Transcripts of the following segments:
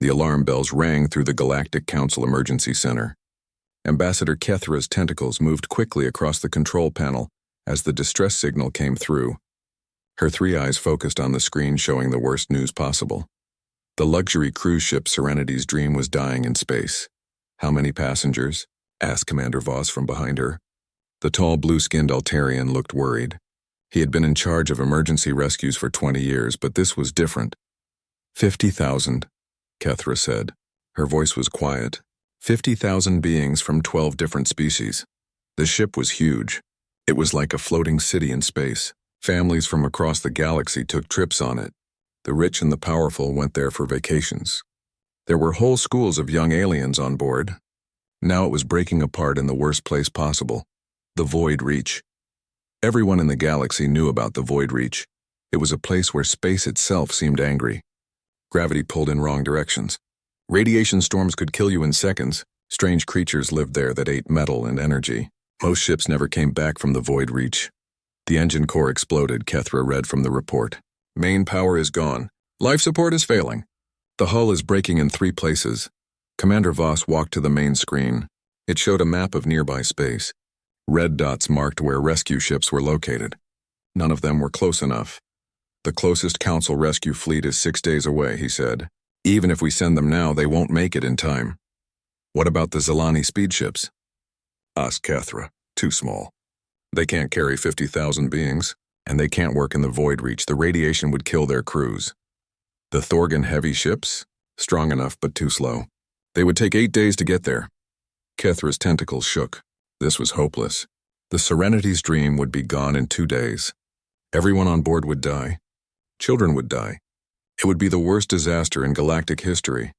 The alarm bells rang through the Galactic Council Emergency Center. Ambassador Kethra's tentacles moved quickly across the control panel as the distress signal came through. Her three eyes focused on the screen showing the worst news possible. The luxury cruise ship Serenity's Dream was dying in space. "How many passengers?" asked Commander Voss from behind her. The tall blue-skinned Altarian looked worried. He had been in charge of emergency rescues for 20 years, but this was different. 50,000, Kethra said. Her voice was quiet. 50,000 beings from 12 different species. The ship was huge. It was like a floating city in space. Families from across the galaxy took trips on it. The rich and the powerful went there for vacations. There were whole schools of young aliens on board. Now it was breaking apart in the worst place possible. The Void Reach. Everyone in the galaxy knew about the Void Reach. It was a place where space itself seemed angry. Gravity pulled in wrong directions. Radiation storms could kill you in seconds. Strange creatures lived there that ate metal and energy. Most ships never came back from the Void Reach. The engine core exploded, Kethra read from the report. Main power is gone. Life support is failing. The hull is breaking in 3 places. Commander Voss walked to the main screen. It showed a map of nearby space. Red dots marked where rescue ships were located. None of them were close enough. "The closest Council rescue fleet is 6 days away," he said. "Even if we send them now, they won't make it in time." "What about the Zilani speed ships?" asked Kethra. "Too small. They can't carry 50,000 beings, and they can't work in the Void Reach. The radiation would kill their crews." "The Thorgan heavy ships? Strong enough, but too slow. They would take 8 days to get there." Kethra's tentacles shook. This was hopeless. The Serenity's Dream would be gone in 2 days. Everyone on board would die. Children would die. It would be the worst disaster in galactic history.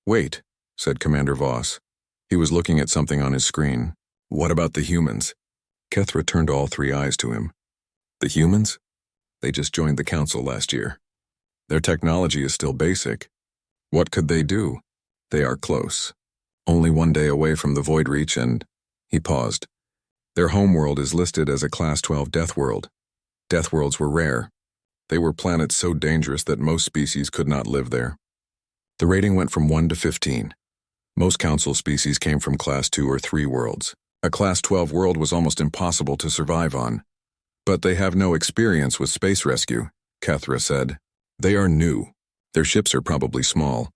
"Wait," said Commander Voss. He was looking at something on his screen. "What about the humans?" Kethra turned all 3 eyes to him. "The humans? They just joined the Council last year. Their technology is still basic. What could they do? They are close. Only 1 day away from the Void Reach and..." He paused. "Their homeworld is listed as a Class 12 death world. Deathworlds were rare. They were planets so dangerous that most species could not live there. The rating went from 1 to 15. Most Council species came from Class 2 or 3 worlds. A Class 12 world was almost impossible to survive on. But they have no experience with space rescue," Kethra said. "They are new. Their ships are probably small."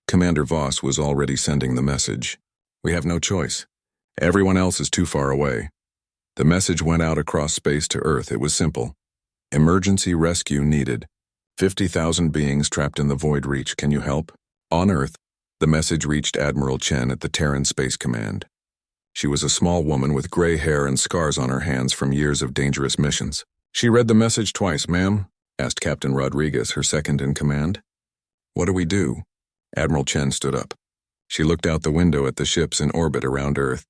Commander Voss was already sending the message. "We have no choice. Everyone else is too far away." The message went out across space to Earth. It was simple. "Emergency rescue needed. 50,000 beings trapped in the Void Reach. Can you help?" On Earth, the message reached Admiral Chen at the Terran Space Command. She was a small woman with gray hair and scars on her hands from years of dangerous missions. She read the message twice. "Ma'am?" asked Captain Rodriguez, her second in command. "What do we do?" Admiral Chen stood up. She looked out the window at the ships in orbit around Earth.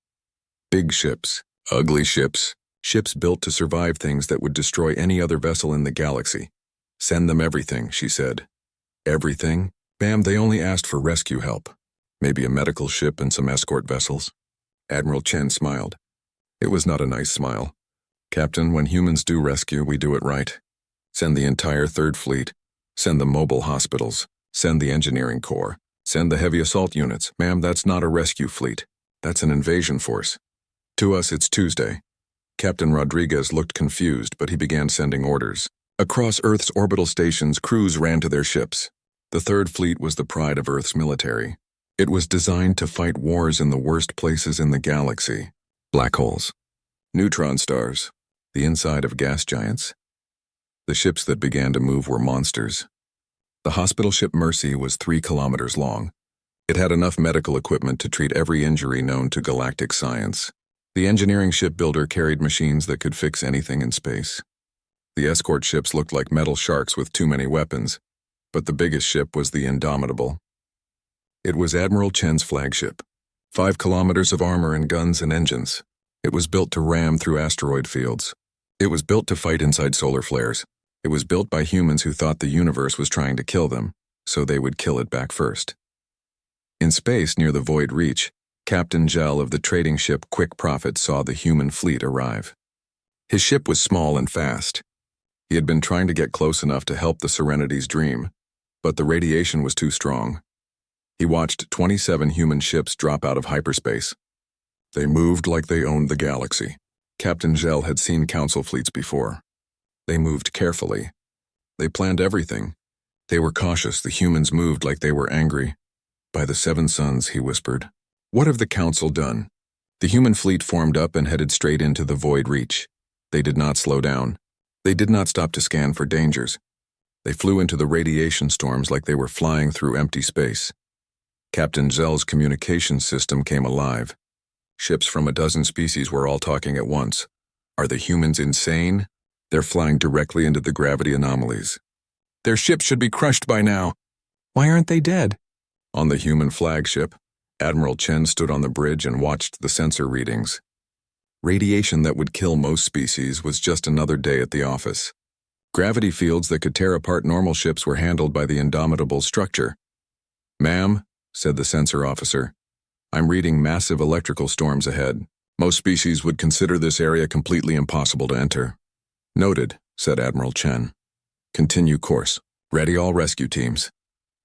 Big ships, ugly ships, ships built to survive things that would destroy any other vessel in the galaxy. "Send them everything," she said. "Everything?" "Ma'am, they only asked for rescue help. Maybe a medical ship and some escort vessels." Admiral Chen smiled. It was not a nice smile. "Captain, when humans do rescue, we do it right. Send the entire Third Fleet. Send the mobile hospitals. Send the engineering corps. Send the heavy assault units." "Ma'am, that's not a rescue fleet. That's an invasion force. To us, it's Tuesday." Captain Rodriguez looked confused, but he began sending orders. Across Earth's orbital stations, crews ran to their ships. The Third Fleet was the pride of Earth's military. It was designed to fight wars in the worst places in the galaxy. Black holes, neutron stars, the inside of gas giants. The ships that began to move were monsters. The hospital ship Mercy was 3 kilometers long. It had enough medical equipment to treat every injury known to galactic science. The engineering shipbuilder carried machines that could fix anything in space. The escort ships looked like metal sharks with too many weapons, but the biggest ship was the Indomitable. It was Admiral Chen's flagship. 5 kilometers of armor and guns and engines. It was built to ram through asteroid fields. It was built to fight inside solar flares. It was built by humans who thought the universe was trying to kill them, so they would kill it back first. In space near the Void Reach, Captain Gel of the trading ship Quick Profit saw the human fleet arrive. His ship was small and fast. He had been trying to get close enough to help the Serenity's Dream, but the radiation was too strong. He watched 27 human ships drop out of hyperspace. They moved like they owned the galaxy. Captain Gel had seen council fleets before. They moved carefully. They planned everything. They were cautious. The humans moved like they were angry. By the seven suns, he whispered. What have the council done? The human fleet formed up and headed straight into the void reach. They did not slow down. They did not stop to scan for dangers. They flew into the radiation storms like they were flying through empty space. Captain Zell's communication system came alive. Ships from a dozen species were all talking at once. Are the humans insane? They're flying directly into the gravity anomalies. Their ships should be crushed by now. Why aren't they dead? On the human flagship, Admiral Chen stood on the bridge and watched the sensor readings. Radiation that would kill most species was just another day at the office. Gravity fields that could tear apart normal ships were handled by the indomitable structure. Ma'am, said the sensor officer, I'm reading massive electrical storms ahead. Most species would consider this area completely impossible to enter. Noted, said Admiral Chen. Continue course. Ready all rescue teams.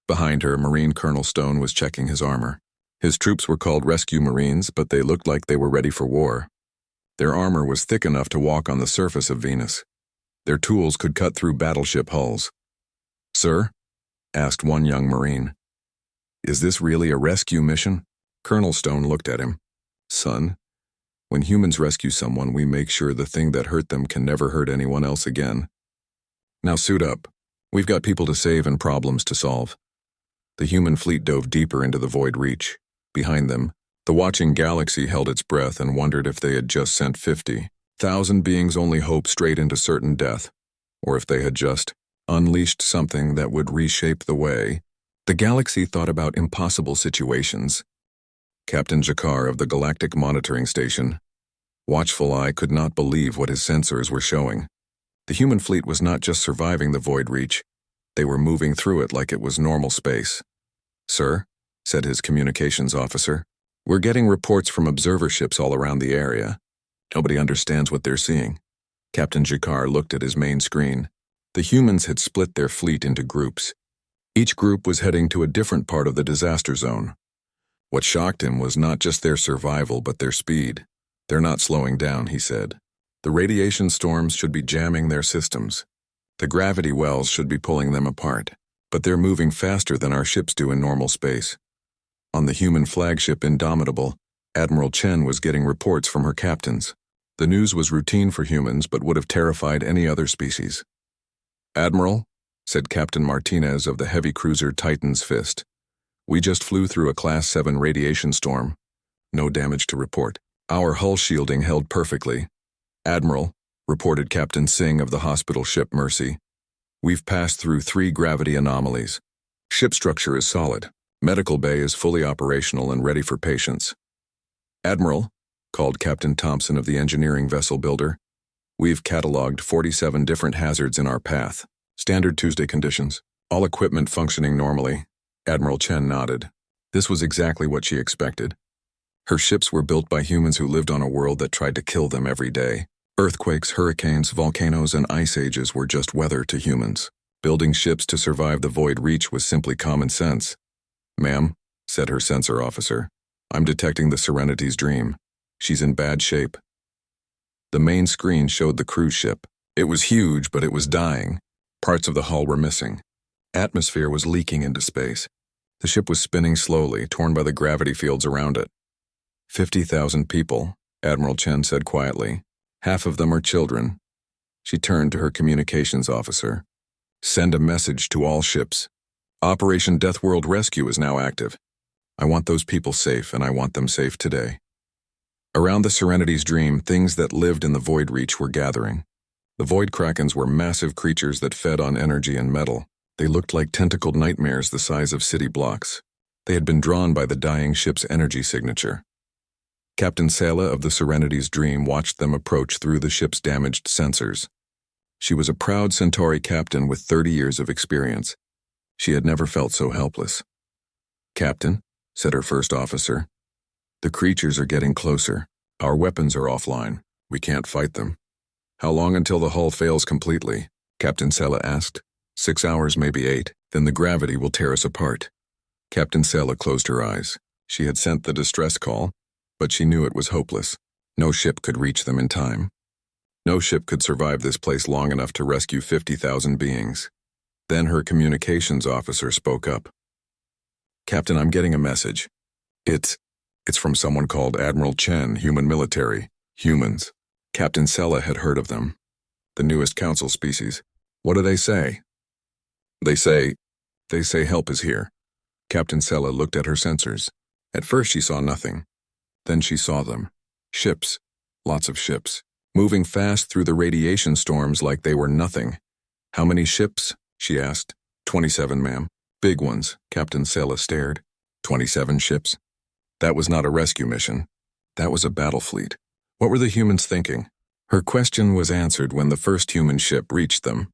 Behind her, Marine Colonel Stone was checking his armor. His troops were called Rescue Marines, but they looked like they were ready for war. Their armor was thick enough to walk on the surface of Venus. Their tools could cut through battleship hulls. Sir? Asked one young Marine. Is this really a rescue mission? Colonel Stone looked at him. Son, when humans rescue someone, we make sure the thing that hurt them can never hurt anyone else again. Now suit up. We've got people to save and problems to solve. The human fleet dove deeper into the void reach. Behind them, the watching galaxy held its breath and wondered if they had just sent 50,000 beings only hope straight into certain death, or if they had just unleashed something that would reshape the way. The galaxy thought about impossible situations. Captain Jakar of the Galactic Monitoring Station, watchful eye, could not believe what his sensors were showing. The human fleet was not just surviving the void reach, they were moving through it like it was normal space. Sir, said his communications officer, we're getting reports from observer ships all around the area. Nobody understands what they're seeing. Captain Jakar looked at his main screen. The humans had split their fleet into groups. Each group was heading to a different part of the disaster zone. What shocked him was not just their survival, but their speed. They're not slowing down, he said. The radiation storms should be jamming their systems. The gravity wells should be pulling them apart. But they're moving faster than our ships do in normal space. On the human flagship Indomitable, Admiral Chen was getting reports from her captains. The news was routine for humans, but would have terrified any other species. Admiral, said Captain Martinez of the heavy cruiser Titan's Fist, we just flew through a Class 7 radiation storm. No damage to report. Our hull shielding held perfectly. Admiral, reported Captain Singh of the hospital ship Mercy, we've passed through 3 gravity anomalies. Ship structure is solid. Medical bay is fully operational and ready for patients. Admiral, called Captain Thompson of the engineering vessel builder, we've cataloged 47 different hazards in our path. Standard Tuesday conditions. All equipment functioning normally. Admiral Chen nodded. This was exactly what she expected. Her ships were built by humans who lived on a world that tried to kill them every day. Earthquakes, hurricanes, volcanoes, and ice ages were just weather to humans. Building ships to survive the void reach was simply common sense. Ma'am, said her sensor officer, I'm detecting the Serenity's Dream. She's in bad shape. The main screen showed the cruise ship. It was huge, but it was dying. Parts of the hull were missing. Atmosphere was leaking into space. The ship was spinning slowly, torn by the gravity fields around it. 50,000 people, Admiral Chen said quietly. Half of them are children. She turned to her communications officer. Send a message to all ships. Operation Deathworld Rescue is now active. I want those people safe, and I want them safe today. Around the Serenity's Dream, things that lived in the void reach were gathering. The void krakens were massive creatures that fed on energy and metal. They looked like tentacled nightmares the size of city blocks. They had been drawn by the dying ship's energy signature. Captain Sala of the Serenity's Dream watched them approach through the ship's damaged sensors. She was a proud Centauri captain with 30 years of experience. She had never felt so helpless. Captain, said her first officer, the creatures are getting closer. Our weapons are offline. We can't fight them. How long until the hull fails completely? Captain Sala asked. 6 hours, maybe 8. Then the gravity will tear us apart. Captain Sela closed her eyes. She had sent the distress call, but she knew it was hopeless. No ship could reach them in time. No ship could survive this place long enough to rescue 50,000 beings. Then her communications officer spoke up. "Captain, I'm getting a message. It's from someone called Admiral Chen, human military. Humans." Captain Sela had heard of them. The newest council species. "What do they say?" They say help is here." Captain Sela looked at her sensors. At first she saw nothing. Then she saw them. Ships. Lots of ships. Moving fast through the radiation storms like they were nothing. "How many ships?" she asked. 27, ma'am. "Big ones." Captain Sela stared. 27 ships? That was not a rescue mission. That was a battle fleet. What were the humans thinking? Her question was answered when the first human ship reached them.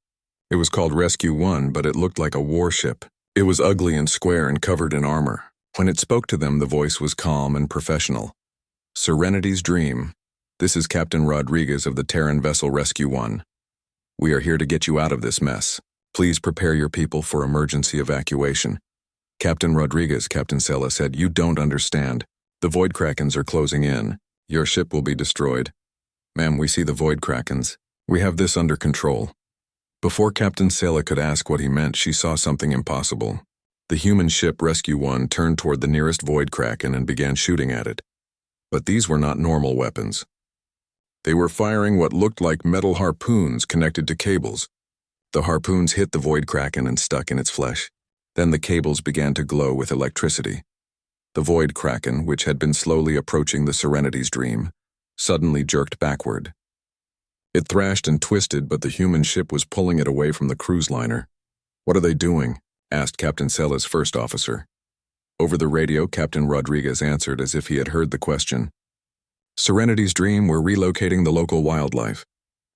It was called Rescue 1, but it looked like a warship. It was ugly and square and covered in armor. When it spoke to them, the voice was calm and professional. "Serenity's Dream. This is Captain Rodriguez of the Terran vessel Rescue 1. We are here to get you out of this mess. Please prepare your people for emergency evacuation." "Captain Rodriguez," Captain Sela said, "you don't understand. The Void Krakens are closing in. Your ship will be destroyed." "Ma'am, we see the Void Krakens. We have this under control." Before Captain Sela could ask what he meant, she saw something impossible. The human ship Rescue 1 turned toward the nearest Void Kraken and began shooting at it. But these were not normal weapons. They were firing what looked like metal harpoons connected to cables. The harpoons hit the Void Kraken and stuck in its flesh. Then the cables began to glow with electricity. The Void Kraken, which had been slowly approaching the Serenity's Dream, suddenly jerked backward. It thrashed and twisted, but the human ship was pulling it away from the cruise liner. "What are they doing?" asked Captain Sela's first officer. Over the radio, Captain Rodriguez answered as if he had heard the question. "Serenity's Dream, we're relocating the local wildlife.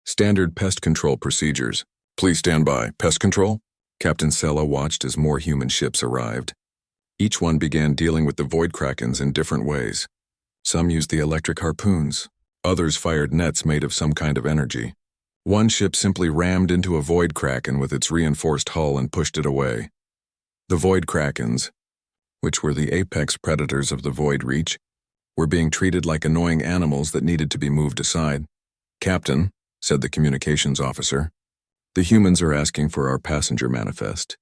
Standard pest control procedures. Please stand by. Pest control?" Captain Sela watched as more human ships arrived. Each one began dealing with the Void Krakens in different ways. Some used the electric harpoons. Others fired nets made of some kind of energy. One ship simply rammed into a Void Kraken with its reinforced hull and pushed it away. The Void Krakens, which were the apex predators of the Void Reach, were being treated like annoying animals that needed to be moved aside. "Captain," said the communications officer, "the humans are asking for our passenger manifest.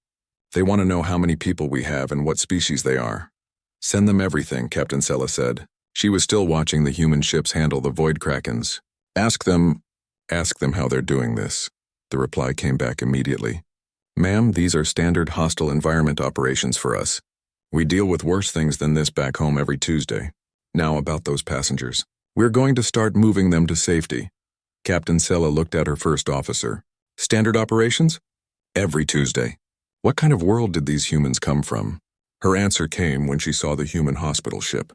They want to know how many people we have and what species they are." "Send them everything," Captain Sela said. She was still watching the human ships handle the Void Krakens. Ask them how they're doing this." The reply came back immediately. "Ma'am, these are standard hostile environment operations for us. We deal with worse things than this back home every Tuesday. Now about those passengers. We're going to start moving them to safety." Captain Sela looked at her first officer. "Standard operations? Every Tuesday. What kind of world did these humans come from?" Her answer came when she saw the human hospital ship.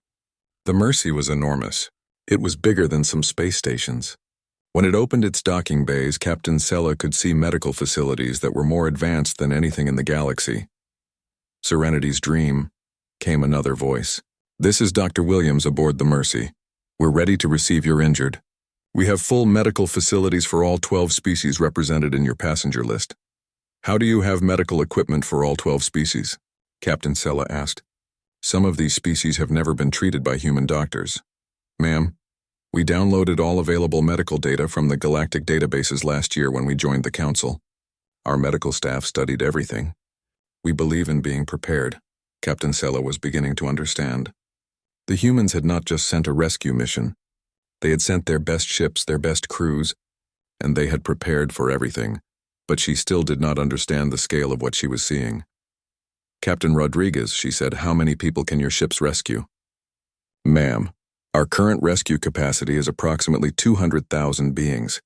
The Mercy was enormous. It was bigger than some space stations. When it opened its docking bays, Captain Sela could see medical facilities that were more advanced than anything in the galaxy. "Serenity's Dream," came another voice. "This is Dr. Williams aboard the Mercy. We're ready to receive your injured. We have full medical facilities for all 12 species represented in your passenger list." "How do you have medical equipment for all 12 species?" Captain Sela asked. "Some of these species have never been treated by human doctors." "Ma'am, we downloaded all available medical data from the galactic databases last year when we joined the Council. Our medical staff studied everything. We believe in being prepared." Captain Sela was beginning to understand. The humans had not just sent a rescue mission. They had sent their best ships, their best crews, and they had prepared for everything, but she still did not understand the scale of what she was seeing. "Captain Rodriguez," she said, "how many people can your ships rescue?" "Ma'am, our current rescue capacity is approximately 200,000 beings.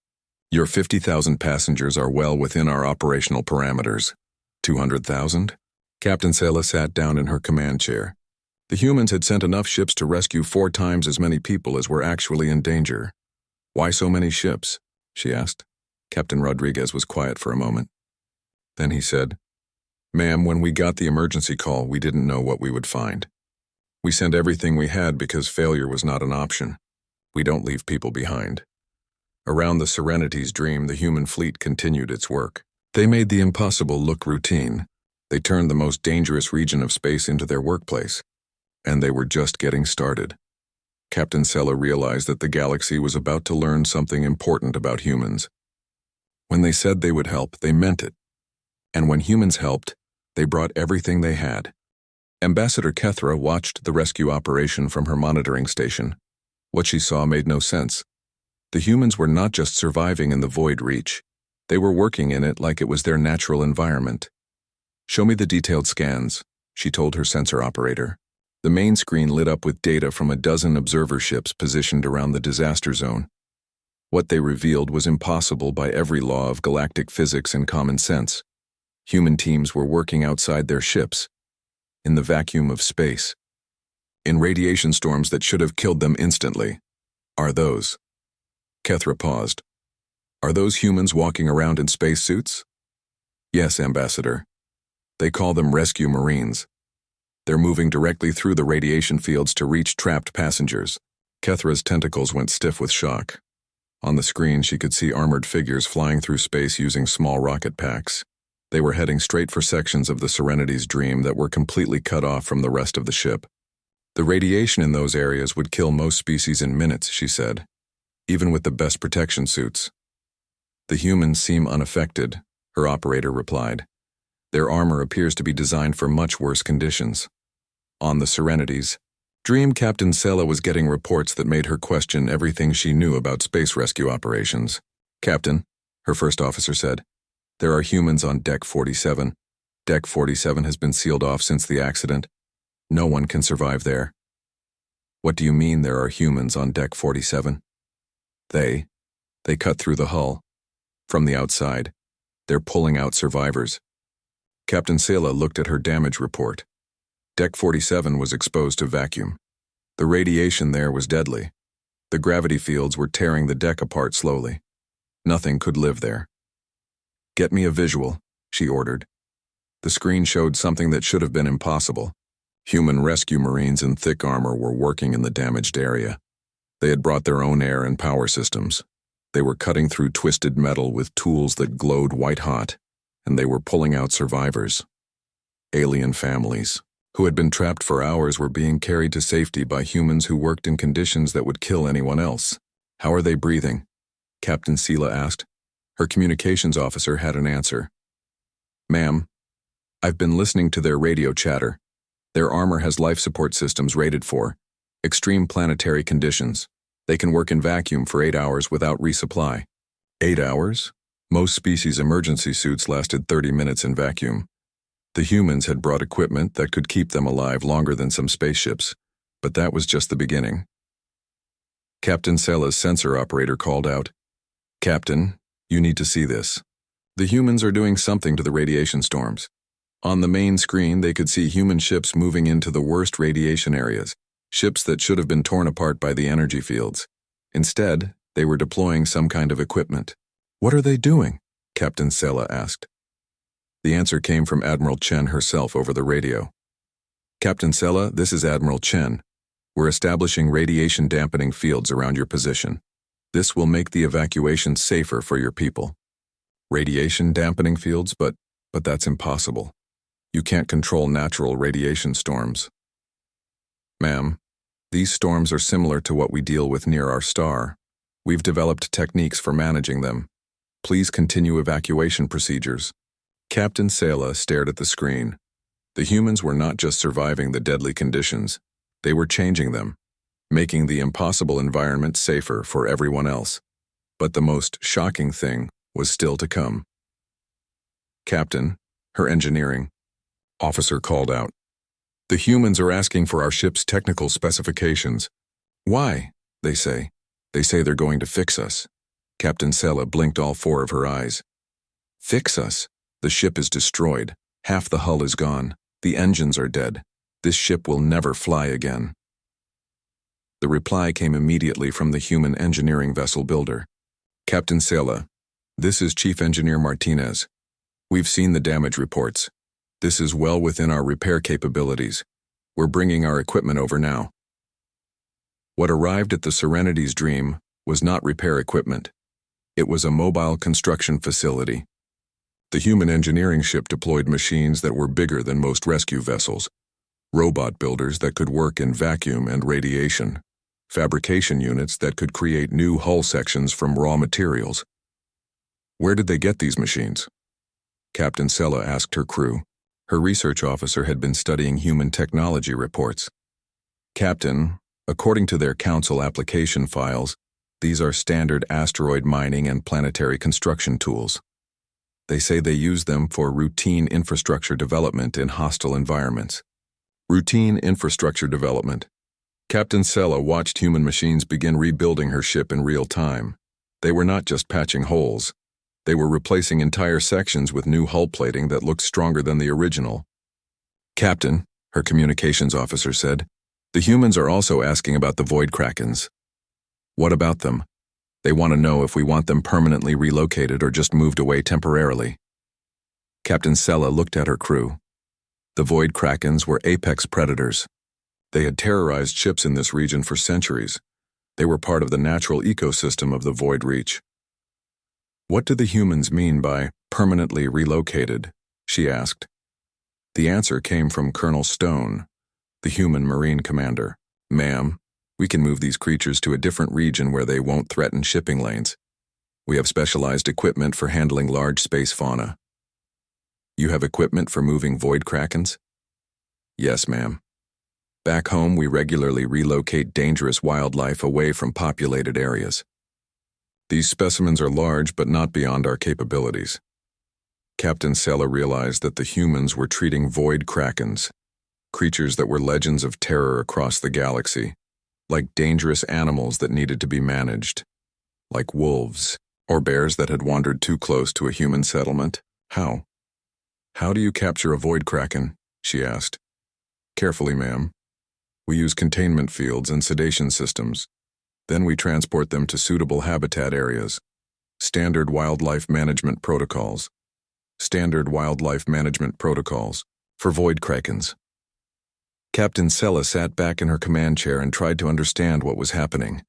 Your 50,000 passengers are well within our operational parameters." 200,000? Captain Sela sat down in her command chair. The humans had sent enough ships to rescue 4 times as many people as were actually in danger. "Why so many ships?" she asked. Captain Rodriguez was quiet for a moment. Then he said, "Ma'am, when we got the emergency call, we didn't know what we would find. We sent everything we had because failure was not an option. We don't leave people behind." Around the Serenity's Dream, the human fleet continued its work. They made the impossible look routine. They turned the most dangerous region of space into their workplace. And they were just getting started. Captain Sella realized that the galaxy was about to learn something important about humans. When they said they would help, they meant it. And when humans helped, they brought everything they had. Ambassador Kethra watched the rescue operation from her monitoring station. What she saw made no sense. The humans were not just surviving in the void reach. They were working in it like it was their natural environment. "Show me the detailed scans," she told her sensor operator. The main screen lit up with data from a dozen observer ships positioned around the disaster zone. What they revealed was impossible by every law of galactic physics and common sense. Human teams were working outside their ships, in the vacuum of space, in radiation storms that should have killed them instantly. "Are those?" Kethra paused. "Are those humans walking around in spacesuits?" "Yes, Ambassador. They call them rescue Marines. They're moving directly through the radiation fields to reach trapped passengers." Kethra's tentacles went stiff with shock. On the screen, she could see armored figures flying through space using small rocket packs. They were heading straight for sections of the Serenity's Dream that were completely cut off from the rest of the ship. "The radiation in those areas would kill most species in minutes," she said, "even with the best protection suits." "The humans seem unaffected," her operator replied. "Their armor appears to be designed for much worse conditions." On the Serenity's Dream, Captain Sella was getting reports that made her question everything she knew about space rescue operations. "Captain," her first officer said, "there are humans on Deck 47. Deck 47 has been sealed off since the accident. No one can survive there." "What do you mean there are humans on Deck 47? They cut through the hull. From the outside. They're pulling out survivors." Captain Sella looked at her damage report. Deck 47 was exposed to vacuum. The radiation there was deadly. The gravity fields were tearing the deck apart slowly. Nothing could live there. "Get me a visual," she ordered. The screen showed something that should have been impossible. Human rescue Marines in thick armor were working in the damaged area. They had brought their own air and power systems. They were cutting through twisted metal with tools that glowed white-hot, and they were pulling out survivors. Alien families who had been trapped for hours were being carried to safety by humans who worked in conditions that would kill anyone else. "How are they breathing?" Captain Sela asked. Her communications officer had an answer. "Ma'am, I've been listening to their radio chatter. Their armor has life support systems rated for extreme planetary conditions. They can work in vacuum for 8 hours without resupply." 8 hours? Most species' emergency suits lasted 30 minutes in vacuum. The humans had brought equipment that could keep them alive longer than some spaceships, but that was just the beginning. Captain Sella's sensor operator called out, "Captain, you need to see this. The humans are doing something to the radiation storms." On the main screen, they could see human ships moving into the worst radiation areas, ships that should have been torn apart by the energy fields. Instead, they were deploying some kind of equipment. "What are they doing?" Captain Sella asked. The answer came from Admiral Chen herself over the radio. "Captain Sella, this is Admiral Chen. We're establishing radiation dampening fields around your position. This will make the evacuation safer for your people." "Radiation dampening fields? But that's impossible. You can't control natural radiation storms." "Ma'am, these storms are similar to what we deal with near our star. We've developed techniques for managing them. Please continue evacuation procedures." Captain Sela stared at the screen. The humans were not just surviving the deadly conditions, they were changing them, making the impossible environment safer for everyone else. But the most shocking thing was still to come. "Captain," her engineering officer called out, "the humans are asking for our ship's technical specifications." "Why?" they say. "They say they're going to fix us." Captain Sela blinked all 4 of her eyes. "Fix us? The ship is destroyed. Half the hull is gone. The engines are dead. This ship will never fly again." The reply came immediately from the human engineering vessel builder. "Captain Sela, this is Chief Engineer Martinez. We've seen the damage reports. This is well within our repair capabilities. We're bringing our equipment over now." What arrived at the Serenity's Dream was not repair equipment. It was a mobile construction facility. The human engineering ship deployed machines that were bigger than most rescue vessels, robot builders that could work in vacuum and radiation, fabrication units that could create new hull sections from raw materials. Where did they get these machines? Captain Sella asked her crew. Her research officer had been studying human technology reports. Captain, according to their council application files, these are standard asteroid mining and planetary construction tools. They say they use them for routine infrastructure development in hostile environments. Routine infrastructure development. Captain Sella watched human machines begin rebuilding her ship in real time. They were not just patching holes. They were replacing entire sections with new hull plating that looked stronger than the original. Captain, her communications officer said, the humans are also asking about the Void Krakens. What about them? They want to know if we want them permanently relocated or just moved away temporarily. Captain Sella looked at her crew. The Void Krakens were apex predators. They had terrorized ships in this region for centuries. They were part of the natural ecosystem of the Void Reach. What do the humans mean by permanently relocated? She asked. The answer came from Colonel Stone, the human Marine commander. Ma'am, we can move these creatures to a different region where they won't threaten shipping lanes. We have specialized equipment for handling large space fauna. You have equipment for moving Void Krakens? Yes, ma'am. Back home, we regularly relocate dangerous wildlife away from populated areas. These specimens are large but not beyond our capabilities. Captain Sella realized that the humans were treating Void Krakens, creatures that were legends of terror across the galaxy, like dangerous animals that needed to be managed, like wolves or bears that had wandered too close to a human settlement. How? How do you capture a Void Kraken? She asked. Carefully, ma'am. We use containment fields and sedation systems. Then we transport them to suitable habitat areas. Standard wildlife management protocols. Standard wildlife management protocols for Void Krakens. Captain Sella sat back in her command chair and tried to understand what was happening.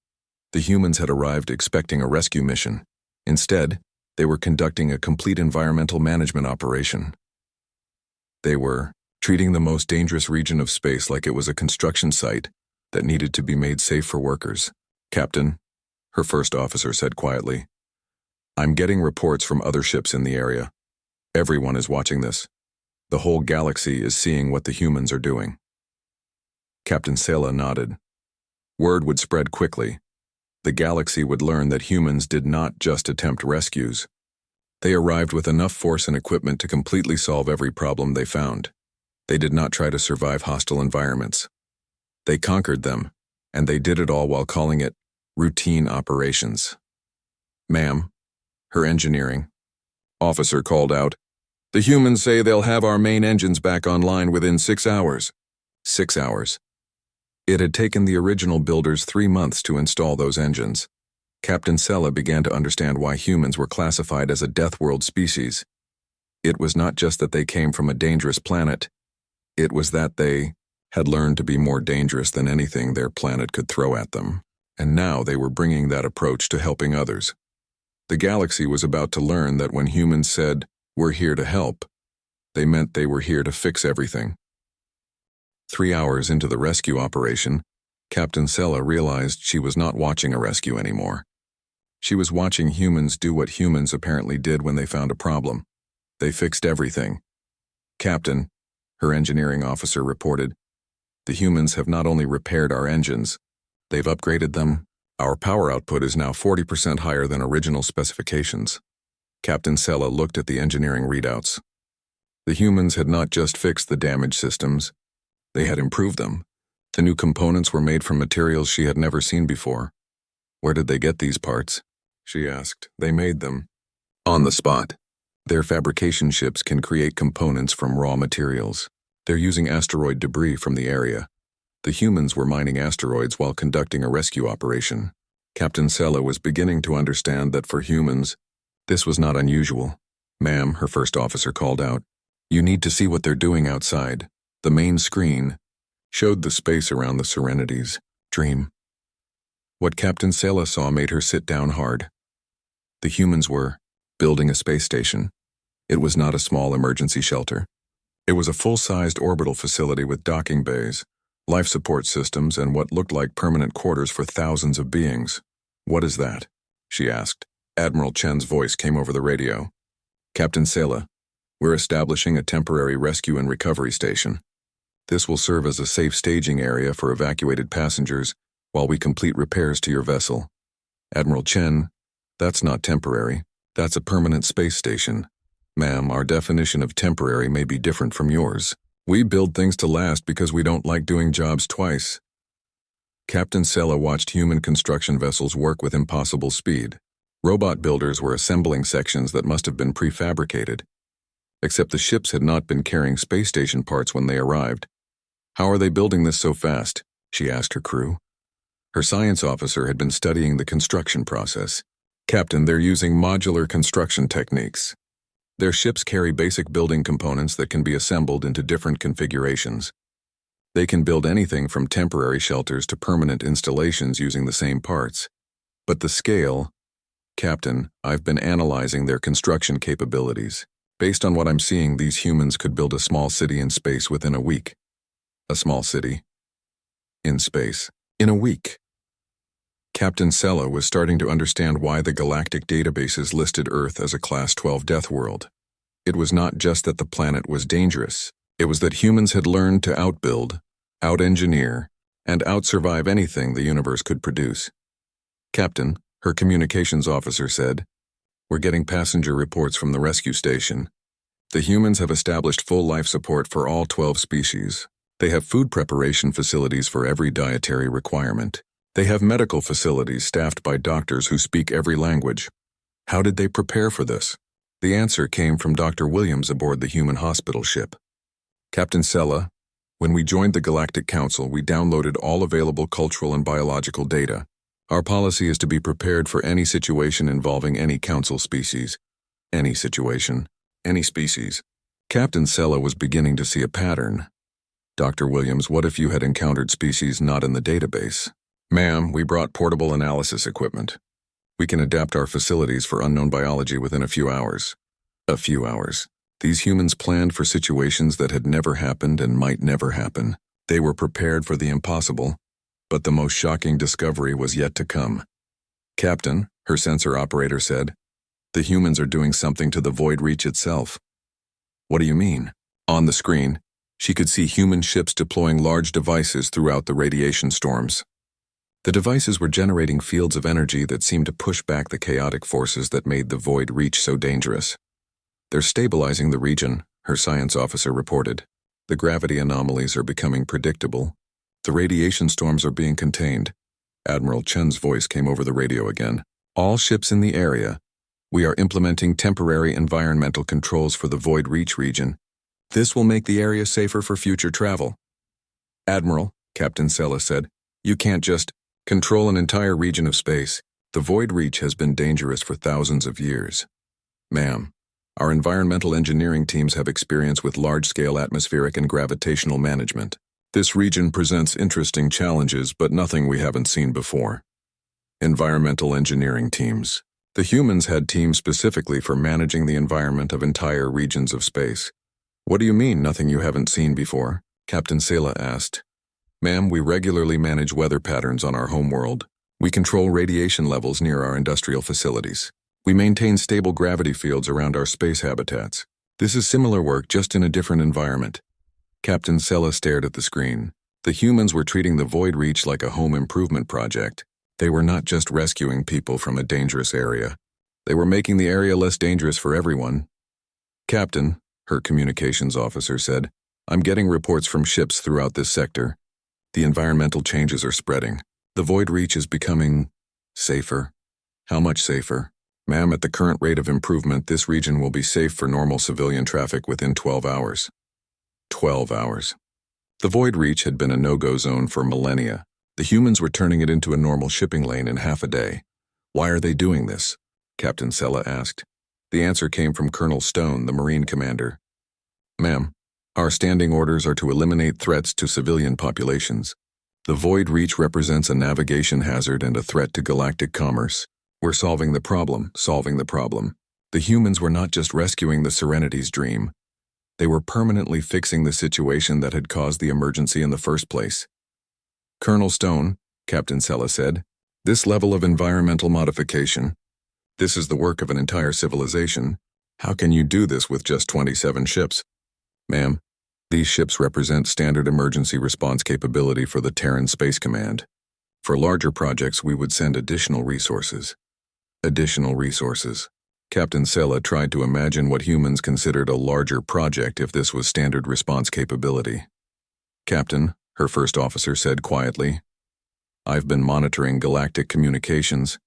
The humans had arrived expecting a rescue mission. Instead, they were conducting a complete environmental management operation. They were treating the most dangerous region of space like it was a construction site that needed to be made safe for workers. Captain, her first officer said quietly, I'm getting reports from other ships in the area. Everyone is watching this. The whole galaxy is seeing what the humans are doing. Captain Sella nodded. Word would spread quickly. The galaxy would learn that humans did not just attempt rescues. They arrived with enough force and equipment to completely solve every problem they found. They did not try to survive hostile environments. They conquered them, and they did it all while calling it routine operations. Ma'am, her engineering officer called out, the humans say they'll have our main engines back online within 6 hours. 6 hours. It had taken the original builders 3 months to install those engines. Captain Sella began to understand why humans were classified as a Death World species. It was not just that they came from a dangerous planet. It was that they had learned to be more dangerous than anything their planet could throw at them, and now they were bringing that approach to helping others. The galaxy was about to learn that when humans said, we're here to help, they meant they were here to fix everything. 3 hours into the rescue operation, Captain Sella realized she was not watching a rescue anymore. She was watching humans do what humans apparently did when they found a problem. They fixed everything. Captain, her engineering officer reported, the humans have not only repaired our engines, they've upgraded them. Our power output is now 40% higher than original specifications. Captain Sella looked at the engineering readouts. The humans had not just fixed the damaged systems, they had improved them. The new components were made from materials she had never seen before. Where did they get these parts? She asked. They made them. On the spot. Their fabrication ships can create components from raw materials. They're using asteroid debris from the area. The humans were mining asteroids while conducting a rescue operation. Captain Sella was beginning to understand that for humans, this was not unusual. Ma'am, her first officer called out, you need to see what they're doing outside. The main screen showed the space around the Serenity's dream. What Captain Sella saw made her sit down hard. The humans were building a space station. It was not a small emergency shelter. It was a full-sized orbital facility with docking bays, life support systems, and what looked like permanent quarters for thousands of beings. "What is that?" she asked. Admiral Chen's voice came over the radio. "Captain Sela, we're establishing a temporary rescue and recovery station. This will serve as a safe staging area for evacuated passengers while we complete repairs to your vessel." "Admiral Chen, that's not temporary. That's a permanent space station. Ma'am, our definition of temporary may be different from yours. We build things to last because we don't like doing jobs twice." Captain Sela watched human construction vessels work with impossible speed. Robot builders were assembling sections that must have been prefabricated. Except the ships had not been carrying space station parts when they arrived. "How are they building this so fast?" she asked her crew. Her science officer had been studying the construction process. "Captain, they're using modular construction techniques. Their ships carry basic building components that can be assembled into different configurations. They can build anything from temporary shelters to permanent installations using the same parts. But the scale..." "Captain, I've been analyzing their construction capabilities. Based on what I'm seeing, these humans could build a small city in space within a week." "A small city? In space? In a week?" Captain Sela was starting to understand why the galactic databases listed Earth as a Class 12 death world. It was not just that the planet was dangerous. It was that humans had learned to outbuild, out-engineer, and out-survive anything the universe could produce. "Captain," her communications officer said, "we're getting passenger reports from the rescue station. The humans have established full life support for all 12 species. They have food preparation facilities for every dietary requirement. They have medical facilities staffed by doctors who speak every language." How did they prepare for this? The answer came from Dr. Williams aboard the human hospital ship. "Captain Sela, when we joined the Galactic Council, we downloaded all available cultural and biological data. Our policy is to be prepared for any situation involving any Council species. Any situation, any species." Captain Sela was beginning to see a pattern. "Dr. Williams, what if you had encountered species not in the database?" "Ma'am, we brought portable analysis equipment. We can adapt our facilities for unknown biology within a few hours." A few hours. These humans planned for situations that had never happened and might never happen. They were prepared for the impossible, but the most shocking discovery was yet to come. "Captain," her sensor operator said, "the humans are doing something to the void reach itself." "What do you mean?" On the screen, she could see human ships deploying large devices throughout the radiation storms. The devices were generating fields of energy that seemed to push back the chaotic forces that made the void reach so dangerous. "They're stabilizing the region," her science officer reported. "The gravity anomalies are becoming predictable. The radiation storms are being contained." Admiral Chen's voice came over the radio again. "All ships in the area. We are implementing temporary environmental controls for the void reach region. This will make the area safer for future travel." "Admiral," Captain Sela said, "you can't just control an entire region of space. The void reach has been dangerous for thousands of years." "Ma'am, our environmental engineering teams have experience with large-scale atmospheric and gravitational management. This region presents interesting challenges, but nothing we haven't seen before." Environmental engineering teams. The humans had teams specifically for managing the environment of entire regions of space. "What do you mean, nothing you haven't seen before?" Captain Sela asked. "Ma'am, we regularly manage weather patterns on our homeworld. We control radiation levels near our industrial facilities. We maintain stable gravity fields around our space habitats. This is similar work, just in a different environment." Captain Sela stared at the screen. The humans were treating the void reach like a home improvement project. They were not just rescuing people from a dangerous area. They were making the area less dangerous for everyone. "Captain," her communications officer said, "I'm getting reports from ships throughout this sector. The environmental changes are spreading. The void reach is becoming safer." "How much safer?" "Ma'am, at the current rate of improvement, this region will be safe for normal civilian traffic within 12 hours. 12 hours. The void reach had been a no-go zone for millennia. The humans were turning it into a normal shipping lane in half a day. "Why are they doing this?" Captain Sela asked. The answer came from Colonel Stone, the Marine commander. "Ma'am, our standing orders are to eliminate threats to civilian populations. The void reach represents a navigation hazard and a threat to galactic commerce. We're solving the problem. The humans were not just rescuing the Serenity's dream. They were permanently fixing the situation that had caused the emergency in the first place. "Colonel Stone," Captain Sella said, "this level of environmental modification, this is the work of an entire civilization. How can you do this with just 27 ships?" "Ma'am, these ships represent standard emergency response capability for the Terran Space Command. For larger projects, we would send additional resources." Additional resources. Captain Sella tried to imagine what humans considered a larger project if this was standard response capability. "Captain," her first officer said quietly, "I've been monitoring galactic communications.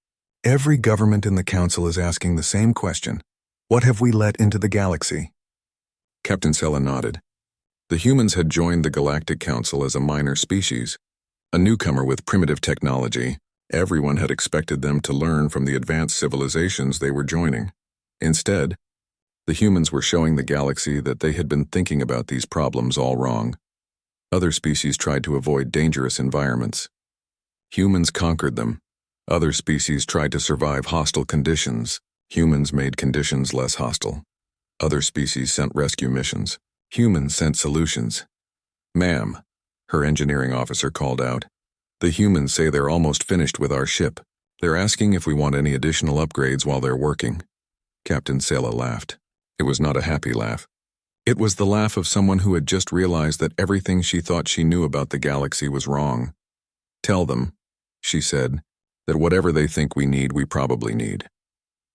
Every government in the Council is asking the same question. What have we let into the galaxy?" Captain Sella nodded. The humans had joined the Galactic Council as a minor species, a newcomer with primitive technology. Everyone had expected them to learn from the advanced civilizations they were joining. Instead, the humans were showing the galaxy that they had been thinking about these problems all wrong. Other species tried to avoid dangerous environments. Humans conquered them. Other species tried to survive hostile conditions. Humans made conditions less hostile. Other species sent rescue missions. Humans sent solutions. "Ma'am," her engineering officer called out, "the humans say they're almost finished with our ship. They're asking if we want any additional upgrades while they're working." Captain Sella laughed. It was not a happy laugh. It was the laugh of someone who had just realized that everything she thought she knew about the galaxy was wrong. "Tell them," she said, "that whatever they think we need, we probably need."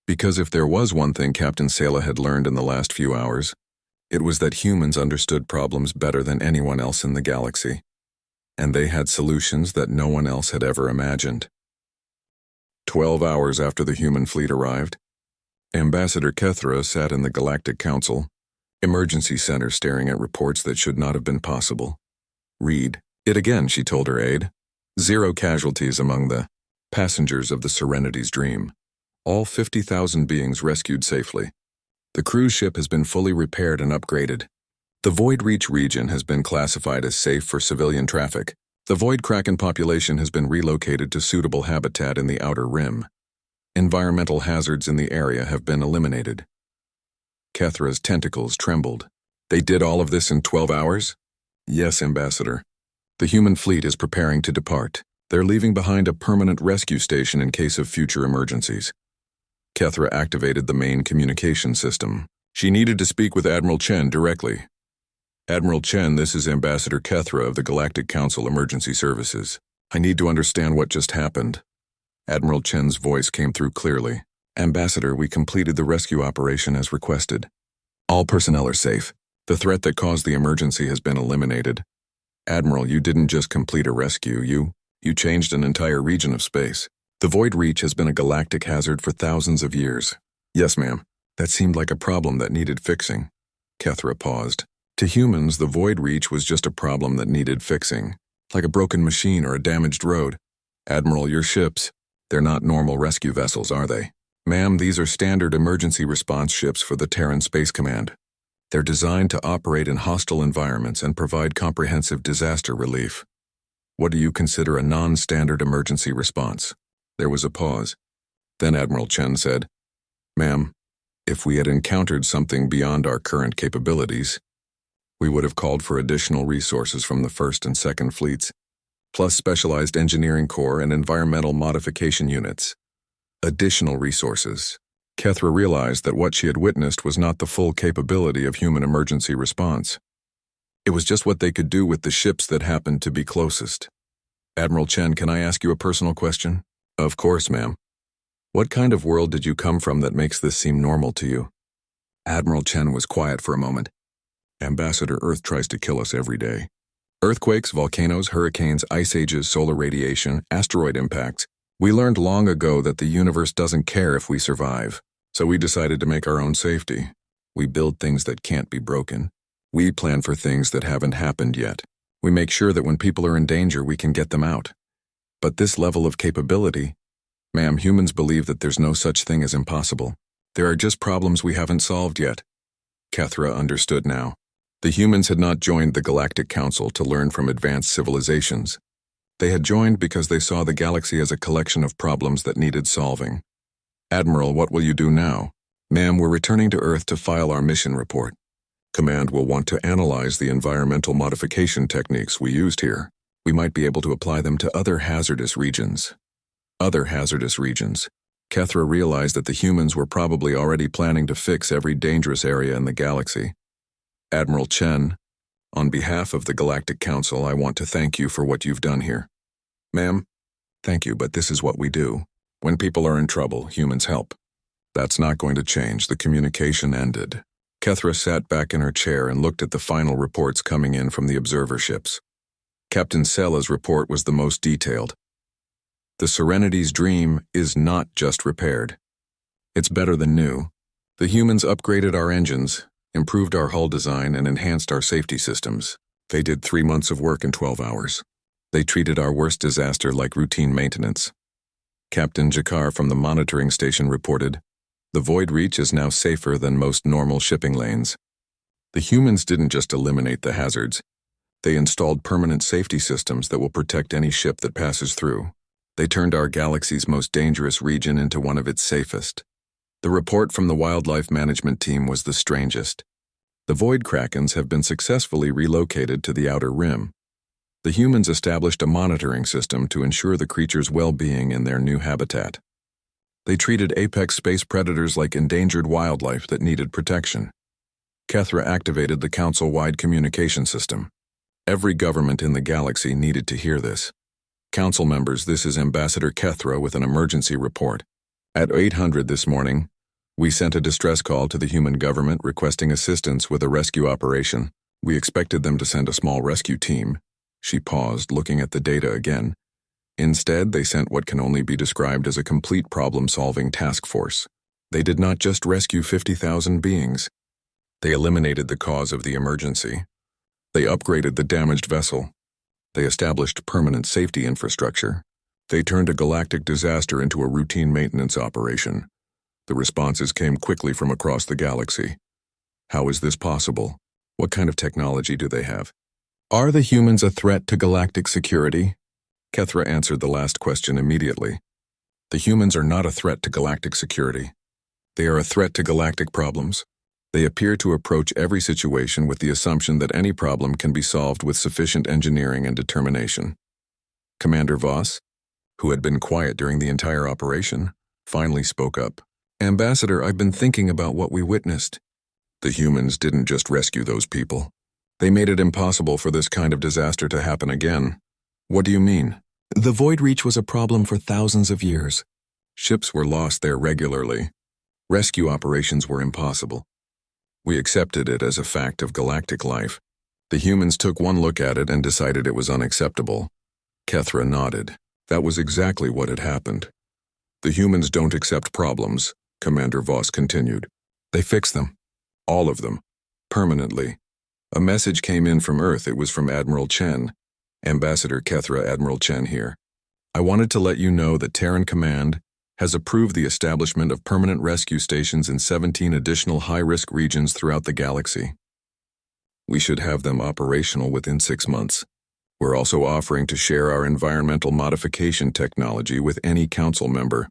Because if there was one thing Captain Sella had learned in the last few hours, it was that humans understood problems better than anyone else in the galaxy. And they had solutions that no one else had ever imagined. 12 hours after the human fleet arrived, Ambassador Kethra sat in the Galactic Council, Emergency Center, staring at reports that should not have been possible. "Read it again," she told her aide. "0 casualties among the passengers of the Serenity's Dream. All 50,000 beings rescued safely. The cruise ship has been fully repaired and upgraded. The Void Reach region has been classified as safe for civilian traffic. The Void Kraken population has been relocated to suitable habitat in the Outer Rim. Environmental hazards in the area have been eliminated." Kethra's tentacles trembled. "They did all of this in 12 hours? "Yes, Ambassador. The human fleet is preparing to depart. They're leaving behind a permanent rescue station in case of future emergencies." Kethra activated the main communication system. She needed to speak with Admiral Chen directly. "Admiral Chen, this is Ambassador Kethra of the Galactic Council Emergency Services. I need to understand what just happened." Admiral Chen's voice came through clearly. "Ambassador, we completed the rescue operation as requested. All personnel are safe. The threat that caused the emergency has been eliminated. Admiral, you didn't just complete a rescue, you changed an entire region of space. The Void Reach has been a galactic hazard for thousands of years." "Yes, ma'am. That seemed like a problem that needed fixing." Kethra paused. To humans, the Void Reach was just a problem that needed fixing, like a broken machine or a damaged road. "Admiral, your ships, they're not normal rescue vessels, are they?" "Ma'am, these are standard emergency response ships for the Terran Space Command. They're designed to operate in hostile environments and provide comprehensive disaster relief." "What do you consider a non-standard emergency response?" There was a pause. Then Admiral Chen said, "Ma'am, if we had encountered something beyond our current capabilities, we would have called for additional resources from the First and Second Fleets, plus specialized engineering corps and environmental modification units. Additional resources." Kethra realized that what she had witnessed was not the full capability of human emergency response. It was just what they could do with the ships that happened to be closest. "Admiral Chen, can I ask you a personal question?" "Of course, ma'am." "What kind of world did you come from that makes this seem normal to you?" Admiral Chen was quiet for a moment. "Ambassador, Earth tries to kill us every day. Earthquakes, volcanoes, hurricanes, ice ages, solar radiation, asteroid impacts. We learned long ago that the universe doesn't care if we survive, so we decided to make our own safety. We build things that can't be broken. We plan for things that haven't happened yet. We make sure that when people are in danger, we can get them out. But this level of capability, ma'am, humans believe that there's no such thing as impossible. There are just problems we haven't solved yet." Kethra understood now. The humans had not joined the Galactic Council to learn from advanced civilizations. They had joined because they saw the galaxy as a collection of problems that needed solving. "Admiral, what will you do now?" Ma'am, we're returning to Earth to file our mission report. Command will want to analyze the environmental modification techniques we used here. We might be able to apply them to other hazardous regions. Other hazardous regions. Kethra realized that the humans were probably already planning to fix every dangerous area in the galaxy. Admiral Chen, on behalf of the Galactic Council, I want to thank you for what you've done here. Ma'am, thank you, but this is what we do. When people are in trouble, humans help. That's not going to change. The communication ended. Kethra sat back in her chair and looked at the final reports coming in from the observer ships. Captain Sella's report was the most detailed. The Serenity's dream is not just repaired. It's better than new. The humans upgraded our engines, improved our hull design, and enhanced our safety systems. They did 3 months of work in 12 hours. They treated our worst disaster like routine maintenance. Captain Jakar from the monitoring station reported, "The Void Reach is now safer than most normal shipping lanes." The humans didn't just eliminate the hazards. They installed permanent safety systems that will protect any ship that passes through. They turned our galaxy's most dangerous region into one of its safest. The report from the wildlife management team was the strangest. The Void Krakens have been successfully relocated to the outer rim. The humans established a monitoring system to ensure the creatures' well-being in their new habitat. They treated apex space predators like endangered wildlife that needed protection. Kethra activated the council-wide communication system. Every government in the galaxy needed to hear this. Council members, this is Ambassador Kethra with an emergency report. At 800 this morning, we sent a distress call to the human government requesting assistance with a rescue operation. We expected them to send a small rescue team. She paused, looking at the data again. Instead, they sent what can only be described as a complete problem-solving task force. They did not just rescue 50,000 beings. They eliminated the cause of the emergency. They upgraded the damaged vessel. They established permanent safety infrastructure. They turned a galactic disaster into a routine maintenance operation. The responses came quickly from across the galaxy. How is this possible? What kind of technology do they have? Are the humans a threat to galactic security? Kethra answered the last question immediately. The humans are not a threat to galactic security. They are a threat to galactic problems. They appear to approach every situation with the assumption that any problem can be solved with sufficient engineering and determination. Commander Voss, who had been quiet during the entire operation, finally spoke up. Ambassador, I've been thinking about what we witnessed. The humans didn't just rescue those people. They made it impossible for this kind of disaster to happen again. What do you mean? The Void Reach was a problem for thousands of years. Ships were lost there regularly. Rescue operations were impossible. We accepted it as a fact of galactic life. The humans took one look at it and decided it was unacceptable. Kethra nodded. That was exactly what had happened. The humans don't accept problems, Commander Voss continued. They fix them. All of them. Permanently. A message came in from Earth. It was from Admiral Chen. Ambassador Kethra, Admiral Chen here. I wanted to let you know that Terran Command has approved the establishment of permanent rescue stations in 17 additional high-risk regions throughout the galaxy. We should have them operational within 6 months. We're also offering to share our environmental modification technology with any council member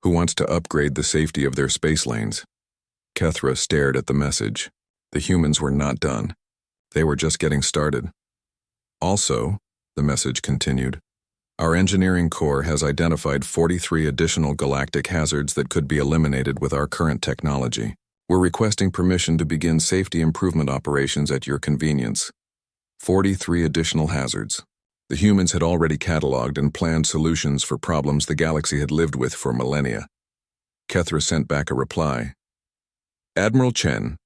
who wants to upgrade the safety of their space lanes. Kethra stared at the message. The humans were not done. They were just getting started. Also, the message continued, our engineering core has identified 43 additional galactic hazards that could be eliminated with our current technology. We're requesting permission to begin safety improvement operations at your convenience. 43 additional hazards. The humans had already cataloged and planned solutions for problems the galaxy had lived with for millennia. Kethra sent back a reply. Admiral Chen,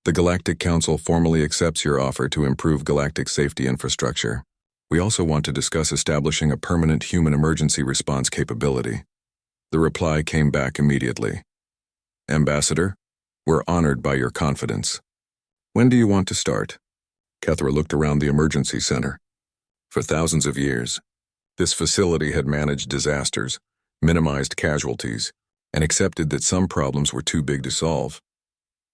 the Galactic Council formally accepts your offer to improve galactic safety infrastructure. We also want to discuss establishing a permanent human emergency response capability. The reply came back immediately. Ambassador, we're honored by your confidence. When do you want to start? Kethra looked around the emergency center. For thousands of years, this facility had managed disasters, minimized casualties, and accepted that some problems were too big to solve.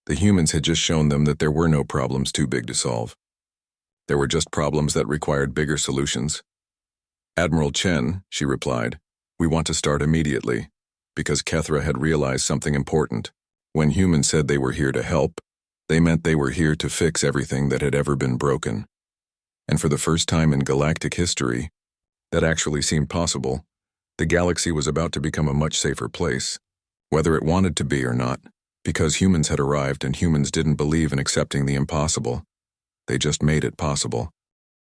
The humans had just shown them that there were no problems too big to solve. There were just problems that required bigger solutions. Admiral Chen, she replied, we want to start immediately, because Kethra had realized something important. When humans said they were here to help, they meant they were here to fix everything that had ever been broken. And for the first time in galactic history, that actually seemed possible. The galaxy was about to become a much safer place, whether it wanted to be or not, because humans had arrived and humans didn't believe in accepting the impossible. They just made it possible.